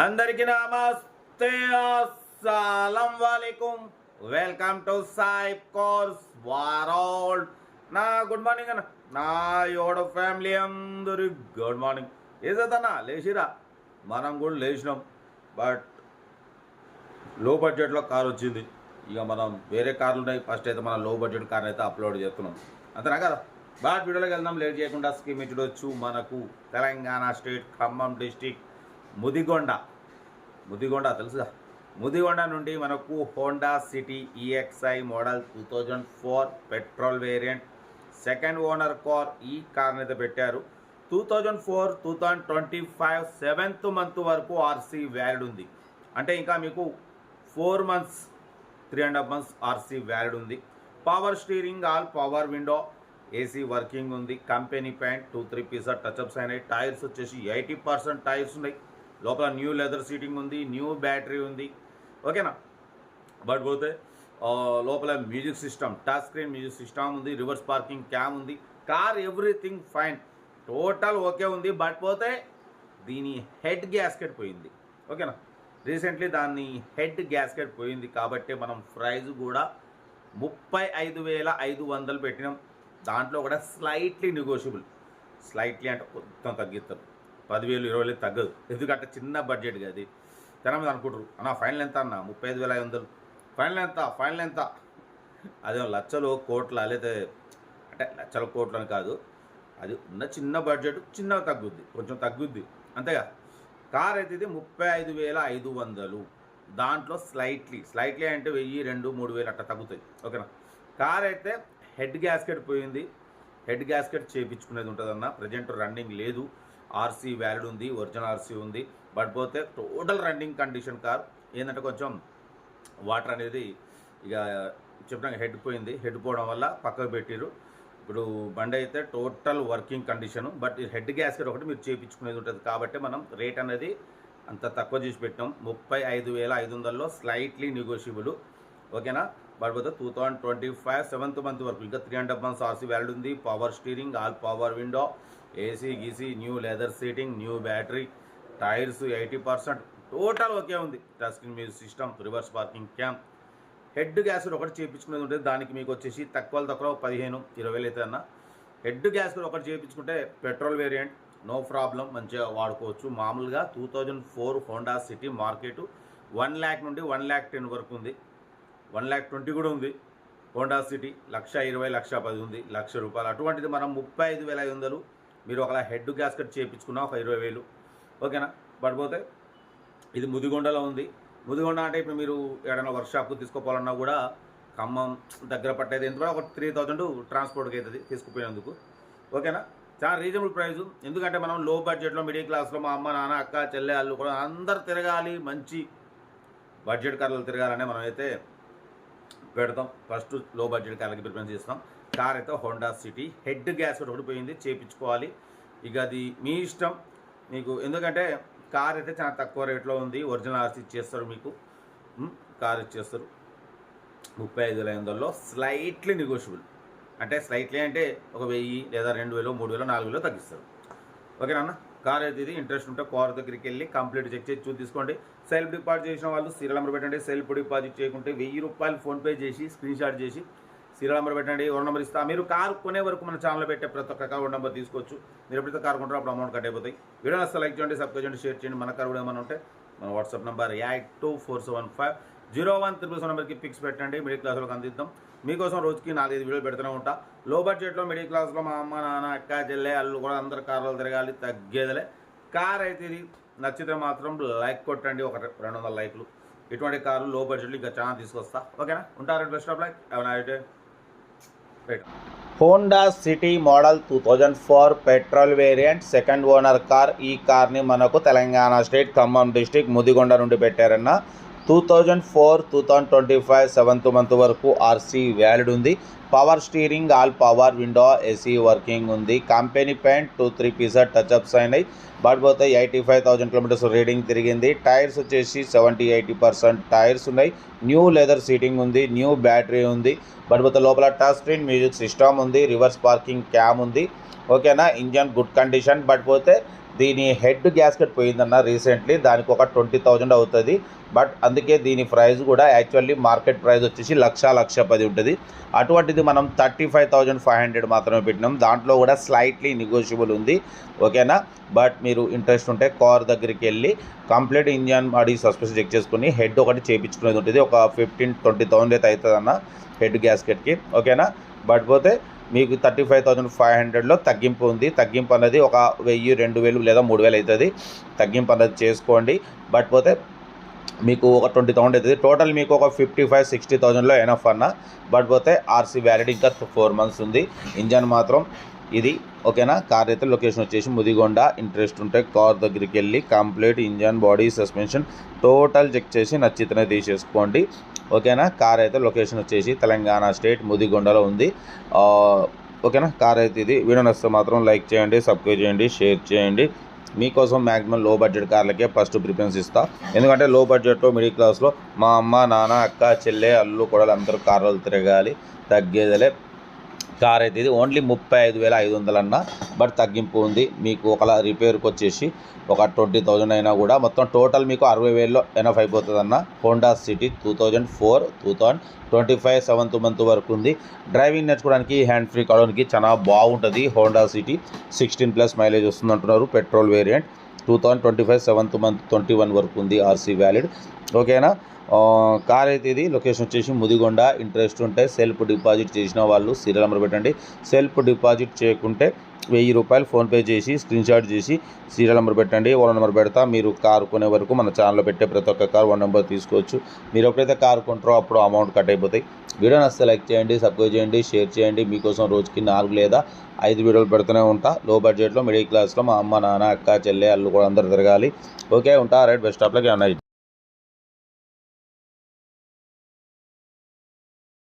అందరికీ నమస్తే, అస్సలం వాలేకుమ్. Welcome to Saib Cars World. నా గుడ్ మార్నింగ్ అన్న, నా యోడ ఫ్యామిలీ అందరు గుడ్ మార్నింగ్. ఏదన్నా లేచిరా, మనం కూడా లేచినాం. బట్ లో బడ్జెట్లో కార్ వచ్చింది. ఇక మనం వేరే కార్లు ఉన్నాయి, ఫస్ట్ అయితే మనం లో బడ్జెట్ కార్ అయితే అప్లోడ్ చేస్తున్నాం, అంతేనా కదా. బట్ వీడియోలోకి వెళ్దాం లేట్ చేయకుండా. స్కీమ్ ఇచ్చుడొచ్చు మనకు తెలంగాణ స్టేట్ ఖమ్మం డిస్టిక్ ముదిగొండ తెలుసుగా. ముదిగొండ నుండి మనకు Honda City EXi model 2004 petrol variant second owner car. ఈ కార్ని అయితే పెట్టారు. 2004 2025 7th మంత్ వరకు ఆర్సీ వ్యాలిడ్ ఉంది. అంటే ఇంకా మీకు 4 months 3.5 months ఆర్సీ వ్యాలిడ్ ఉంది. Power steering, all power window, AC working ఉంది. కంపెనీ ప్యాంట్ 2-3 పీసెస్ టచ్అప్స్ అయినాయి. టైర్స్ వచ్చేసి 80% టైర్స్ ఉన్నాయి. లోపల న్యూ లెదర్ సీటింగ్ ఉంది, న్యూ బ్యాటరీ ఉంది, ఓకేనా. బట్ పోతే లోపల music system, touch screen music system ఉంది, రివర్స్ పార్కింగ్ క్యామ్ ఉంది. Car everything fine, total okay ఉంది. బట్ పోతే దీని హెడ్ గ్యాస్కెట్ పోయింది, ఓకేనా. రీసెంట్లీ దాన్ని హెడ్ గ్యాస్కెట్ పోయింది కాబట్టి మనం ప్రైజ్ కూడా 35,500 పెట్టినాం. దాంట్లో కూడా స్లైట్లీ నెగోషియబుల్, స్లైట్లీ అంటే కొంచెం తగ్గిస్తారు. 10,000-20,000 తగ్గదు, ఎందుకంటే చిన్న బడ్జెట్ అది. జనం మీద అనుకుంటారు అన్న ఫైనల్ ఎంత అన్న 35,500, ఫైనల్ ఎంత అదే లక్షలు కోట్ల లేదా, అంటే లక్షల కోట్లు అని కాదు, అది ఉన్న చిన్న బడ్జెట్ చిన్నగా తగ్గుద్ది, కొంచెం తగ్గుద్ది అంతేగా. కార్ అయితే ఇది 35,500. దాంట్లో స్లైట్లీ అంటే 1,000-2,000-3,000 అట్లా తగ్గుతాయి, ఓకేనా. కార్ అయితే హెడ్ గ్యాస్కెట్ పోయింది. హెడ్ గ్యాస్కెట్ చేయించుకునేది ఉంటుందన్న. ప్రజెంట్ రన్నింగ్ లేదు, ఆర్సీ వ్యాలిడ్ ఉంది, ఒరిజినల్ ఆర్సీ ఉంది. బట్ పోతే టోటల్ రన్నింగ్ కండిషన్ కార్. ఏంటంటే కొంచెం వాటర్ అనేది ఇక చెప్పడానికి హెడ్ పోయింది, హెడ్ పోవడం వల్ల పక్కకు పెట్టిరు. ఇప్పుడు బండి అయితే total working condition. But head gasket ఒకటి మీరు చేయించుకునేది ఉంటుంది కాబట్టి మనం రేట్ అనేది అంత తక్కువ చేసి పెట్టినాం. 35,500లో స్లైట్లీ నెగోషియబుల్, ఓకేనా. బట్ పోతే 2025 7th మంత్ వరకు ఇంకా 3.5 months ఆర్సీ వ్యాలిడ్ ఉంది. Power steering, all power window, AC గీసీ, new leather seating, new battery, tyres 80% total okay ఉంది. Touch screen music system, reverse parking cam. Head gasket ఒకటి చేయించుకునేది ఉంటుంది. దానికి మీకు వచ్చేసి తక్కువ 15,000-20,000 అయితే అన్న. హెడ్ గ్యాస్కెట్ ఒకటి చేయించుకుంటే పెట్రోల్ వేరియంట్ నో ప్రాబ్లం, మంచిగా వాడుకోవచ్చు. మామూలుగా 2004 హోండా సిటీ మార్కెట్ 1 lakh నుండి 1,10,000 వరకు ఉంది, 1,20,000 కూడా ఉంది. హోండా సిటీ 1,20,000 1,10,000 ఉంది, ₹1,00,000. అటువంటిది మనం 35,500 మీరు ఒకలా హెడ్ గ్యాస్కెట్ చేయించుకున్నా ఒక 20,000, ఓకేనా. పడిపోతే ఇది ముదిగొండలో ఉంది. ముదిగొండ అంటే ఇప్పుడు మీరు ఏదైనా వర్క్షాప్కు తీసుకుపోవాలన్నా కూడా ఖమ్మం దగ్గర పట్టేది ఎంత ఒక 3,000 ట్రాన్స్పోర్ట్కి అవుతుంది తీసుకుపోయినందుకు, ఓకేనా. చాలా రీజనబుల్ ప్రైజు. ఎందుకంటే మనం లో బడ్జెట్లో మిడిల్ క్లాస్లో మా అమ్మ నాన్న అక్క చెల్లె వాళ్ళు కూడా అందరు తిరగాలి, మంచి బడ్జెట్ కార్లు తిరగాలనే మనం అయితే పెడతాం. ఫస్ట్ లో బడ్జెట్ కార్లకి ప్రిఫరెన్స్ చేస్తాం. కార్ అయితే హోండా సిటీ హెడ్ గ్యాస్కెట్ ఒకటి పోయింది, చేయించుకోవాలి. ఇక అది మీ ఇష్టం మీకు, ఎందుకంటే కార్ అయితే చాలా తక్కువ రేట్లో ఉంది. ఒరిజినల్ ఆర్సీ ఇచ్చేస్తారు మీకు, కార్ ఇచ్చేస్తారు 35,500లో. స్లైట్లీ నెగోషియబుల్, అంటే స్లైట్లీ అంటే ఒక 1,000 లేదా 2,000 3,000 4,000 తగ్గిస్తారు, ఓకేనా అన్న. కార్ అయితే ఇది ఇంట్రెస్ట్ ఉంటే కార్ దగ్గరికి వెళ్ళి కంప్లీట్ చెక్ చేసి చూసి తీసుకోండి. సెల్ఫ్ డిపాజిట్ చేసిన వాళ్ళు సీరియల్ నెంబర్ పెట్టండి. సెల్ఫ్ డిపాజిట్ చేయకుంటే ₹1,000 ఫోన్పే చేసి స్క్రీన్ షాట్ చేసి సీరియల్ నెంబర్ పెట్టండి. ఓన్ నెంబర్ ఇస్తా. మీరు కారు కొనే వరకు మన ఛానల్లో పెట్టే ప్రతి ఒక్క కార్ నెంబర్ తీసుకోవచ్చు. మీరు ఎప్పుడైతే కారు కొంటారో అప్పుడు అమౌంట్ కట్ అయిపోతాయి. వీడియో నచ్చితే లైక్ చేయండి, సబ్స్క్రైబ్ చేయండి, షేర్ చేయండి. మన కారు కూడా ఏమైనా ఉంటే మన వాట్సాప్ నెంబర్ 8247501377 నెంబర్కి పిక్స్ పెట్టండి. మిడిల్ క్లాస్ వాళ్ళకి అందిద్దాం. మీకోసం రోజుకి 4-5 వీడియోలు పెడుతూనే ఉంటా. లో బడ్జెట్లో మిడిల్ క్లాస్లో మా అమ్మ నాన్న అక్క చెల్లె వాళ్ళు కూడా అందరు కార్లు తిరగాలి, తగ్గేదలే. కార్ అయితే ఇది నచ్చితే మాత్రం లైక్ కొట్టండి, ఒక 200 లైక్లు. ఇటువంటి కార్లు లో బడ్జెట్లో ఇంకా చాలా తీసుకొస్తా, ఓకేనా. ఉంటారు. Best of like. అయితే Honda City model 2004 petrol variant second owner car. ఈ కార్ని మనకు తెలంగాణ స్టేట్ ఖమ్మం డిస్టిక్ ముదిగొండ నుండి పెట్టారన్న. 2004 2025 7th మంత్ వరకు ఆర్సీ వ్యాలిడ్ ఉంది. Power steering, all power window, AC working ఉంది. కంపెనీ పెయింట్ 2-3 పీసెస్ టచ్అప్స్ అయినాయి. బట్ పోతే 85,000 kilometers రీడింగ్ తిరిగింది. టైర్స్ వచ్చేసి 70-80% టైర్స్ ఉన్నాయి. న్యూ లెదర్ సీటింగ్ ఉంది, న్యూ బ్యాటరీ ఉంది. బట్ పోతే లోపల టచ్ స్క్రీన్ మ్యూజిక్ సిస్టమ్ ఉంది, రివర్స్ పార్కింగ్ క్యామ్ ఉంది, ఓకేనా. Engine good condition. బట్ పోతే దీని హెడ్ గ్యాస్కెట్ పోయిందన్న రీసెంట్లీ, దానికి ఒక 20,000 అవుతుంది. బట్ అందుకే దీని ప్రైస్ కూడా యాక్చువల్లీ మార్కెట్ ప్రైస్ వచ్చేసి 1,10,000 ఉంటుంది. అటువంటిది మనం 35,500 మాత్రమే పెట్టినాం. దాంట్లో కూడా స్లైట్లీ నెగోషియబుల్ ఉంది, ఓకేనా. బట్ మీరు ఇంట్రెస్ట్ ఉంటే కార్ దగ్గరికి వెళ్ళి complete engine body suspension check చేసుకుని హెడ్ ఒకటి చేయించుకునేది ఉంటుంది. ఒక 15-20,000 అయితే అవుతుందన్న హెడ్ గ్యాస్కెట్కి, ఓకేనా. బట్ పోతే మీకు 35,500లో తగ్గింపు ఉంది. తగ్గింపు అనేది ఒక 1,000, 2,000 లేదా 3,000 అవుతుంది. తగ్గింపు అనేది చేసుకోండి. బట్ పోతే మీకు ఒక 20,000 అవుతుంది. టోటల్ మీకు ఒక 55-60,000లో ఎనఫ్ అన్న. బట్ పోతే ఆర్సీ వ్యాలిడ్ ఇంకా 4 months ఉంది. ఇంజన్ మాత్రం ఇది, ఓకేనా. కార్ అయితే లొకేషన్ వచ్చేసి ముదిగొండ. ఇంట్రెస్ట్ ఉంటే కార్ దగ్గరికి వెళ్ళి complete engine body suspension total check చేసి నచ్చితేనే తీసేసుకోండి, ఓకేనా. కార్ అయితే లొకేషన్ వచ్చేసి తెలంగాణ స్టేట్ ముదిగొండలో ఉంది, ఓకేనా. కార్ అయితే ఇది. వీడియో నచ్చితే మాత్రం లైక్ చేయండి, సబ్స్క్రైబ్ చేయండి, షేర్ చేయండి. మీకోసం మ్యాక్సిమం లో బడ్జెట్ కార్లకే ఫస్ట్ ప్రిఫరెన్స్ ఇస్తా. ఎందుకంటే లో బడ్జెట్లో మిడిల్ క్లాస్లో మా అమ్మ, నాన్న, అక్క, చెల్లె, అల్లు కూడా అందరూ కార్లు తిరగాలి, తగ్గేదలే. కార్ అయితే ఇది ఓన్లీ 35,500 అన్న. బట్ తగ్గింపు ఉంది. మీకు ఒకలా రిపేర్కి వచ్చేసి ఒక 20,000 అయినా కూడా మొత్తం టోటల్ మీకు 60,000లో ఎనఫ్ అయిపోతుంది అన్న. హోండా సిటీ 2004, 2025 7th month వరకు ఉంది. డ్రైవింగ్ నేర్చుకోవడానికి హ్యాండ్ ఫ్రీ కావడానికి చాలా బాగుంటుంది. హోండా సిటీ 16+ మైలేజ్ వస్తుంది అంటున్నారు. పెట్రోల్ వేరియంట్ 2025 7th month 21 వరకు ఉంది ఆర్సీ వ్యాలిడ్, ఓకేనా. కార్ అయితే ఇది. లొకేషన్ వచ్చేసి ముదిగొండ. ఇంట్రెస్ట్ ఉంటే సెల్ఫ్ డిపాజిట్ చేసిన వాళ్ళు సీరియల్ నెంబర్ పెట్టండి. సెల్ఫ్ డిపాజిట్ చేయకుంటే 1,000 రూపాయలు ఫోన్పే చేసి స్క్రీన్షాట్ చేసి సీరియల్ నెంబర్ పెట్టండి. 1 నెంబర్ పెడతా. మీరు కారు కొనే వరకు మన ఛానల్లో పెట్టే ప్రతి ఒక్క కారు 1 నెంబర్ తీసుకోవచ్చు. మీరు ఎప్పుడైతే కారు కొంటారో అప్పుడు అమౌంట్ కట్ అయిపోతాయి. వీడియో నచ్చితే లైక్ చేయండి, సబ్స్క్రైబ్ చేయండి, షేర్ చేయండి. మీకోసం రోజుకి 4 లేదా 5 వీడియోలు పెడుతూనే ఉంటా. లో బడ్జెట్లో మిడిల్ క్లాస్లో మా అమ్మ, నాన్న, అక్క, చెల్లె, అల్లు కూడా అందరు తిరగాలి, ఓకే. ఉంటా. Right, best of luck.